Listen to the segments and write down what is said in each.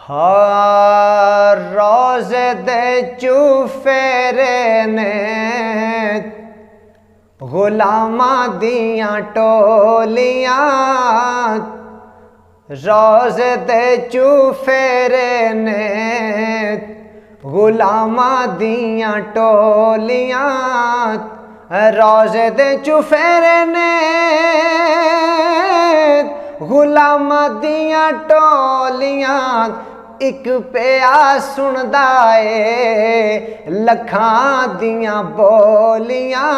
हर रोज़े दे चुफेरे ने गुलामा दियां टोलियां, रोज़े दे चुफेरे ने गुलामा दियां टोलियां, रोज़े दे चुफेरे ने गुलामा दियां टोलियां। एक पिया सुनदा ए लखां दियां बोलियां,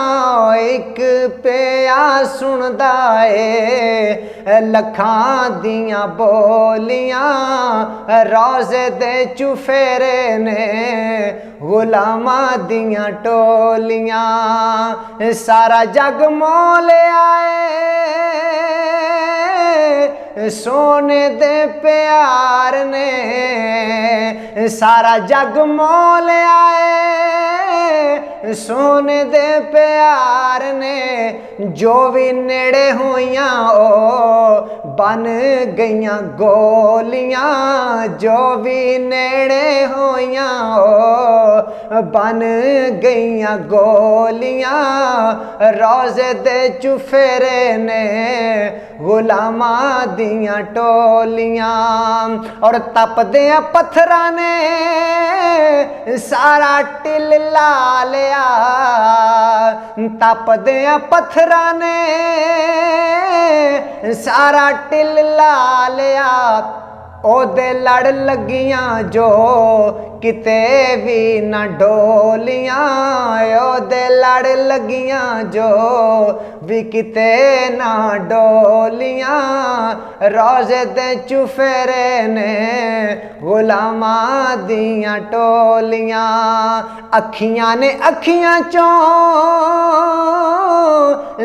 एक पिया सुनदा ए लखां दियां बोलियां, रोज़े दे चुफेरे ने गुलामा दियां टोलियां। सारा जग मोल आए सोने दे प्यार ने, सारा जग मोल आए सोने दे प्यार ने, जो भी नेड़े होइयां ओ बन गईयां गोलियां, जो भी नेड़े होइयां ओ बन गईयां गोलियां, रोज़े दे चुफेरे ने गुलामा दियां टोलियां। और तपदियां पत्थरां ने सारा टिल ला लिया, तपदियां पत्थरां ने सारा टिल ला लिया, ओदे लड़ लगियां जो किते भी न डोलियां, ओदे लड़ लगियां जो भी किते ना डोलियां, रोज़े दे चुफेरे ने गुलामा दियां टोलियां। अखियां ने अखियां चों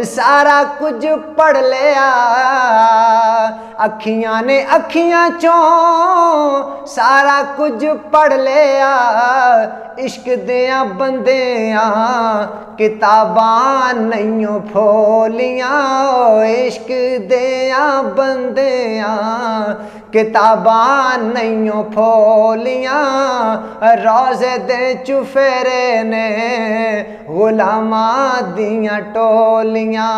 सारा कुछ पढ़ लिया, अखियां ने अखियां चों सारा कुछ पढ़ लिया, इश्क दियां बंदियां किताबां नैयों फोलियां, इश्क दियां बंदियां किताबां नैयों फोलियां, रोज़े दे चुफेरे ने गुलामा दियां टोलियां।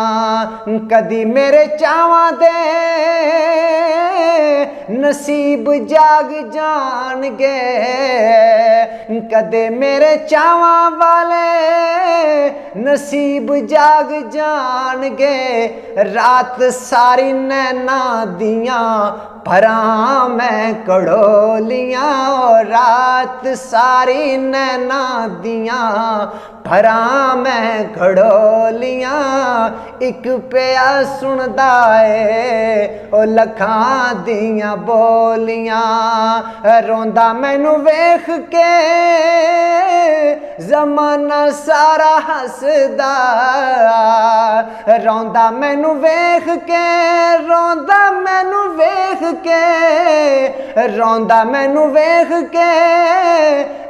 कदी मेरे चावां दे नसीब जाग जाणगे, कदे मेरे चावां वाले नसीब जाग जाणगे, रात सारी नैना दियां भरां मैं कड़ोलियां, रात सारी नैना दियां भरां मैं कड़ोलियां, एक पिया सुनदा ए ओ लखां दियां बोलियां, रोंदा मैनू वेख के ज़माना सारा हसदा, रोंदा मैनू वेख के, रोंदा मैनू वेख के, रोंदा मैनू वेख के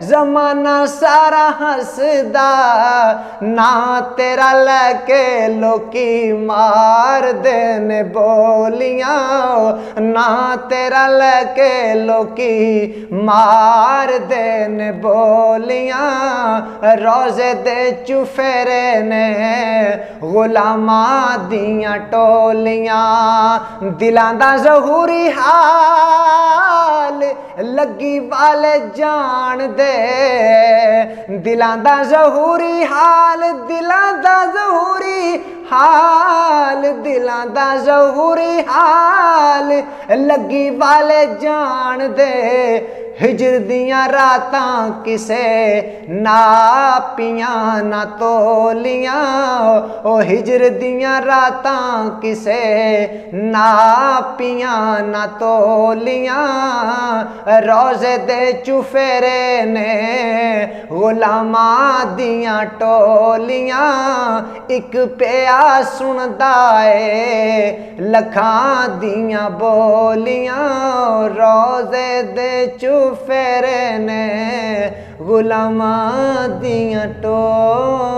ज़माना सारा हसदा, ना तेरा लैके लोकी मार देने बोलियां, ना तेरा लैके लोकी मार देने बोलियां, रोज़े दे चुफेरे ने गुलामा दियां टोलियां। दिलां दा ज़हूरी हाल लगी वाले जान दे, दिलां दा ज़हूरी हाल, दिलां दा ज़हूरी हाल, दिलां दा ज़हूरी हाल लगी वाले जान दे, हिजर दियां रातां किसे नापियां ना तोलियां, ओ हिजर दियां रातां किसे नापियां ना तोलियां, रोज़े दे चुफेरे ने गुलामा दियां टोलियां, एक पिया सुनदा ए लखां दियां बोलियां, रोज़े दे चुफेरे ने गुलामा दियां टोलियां।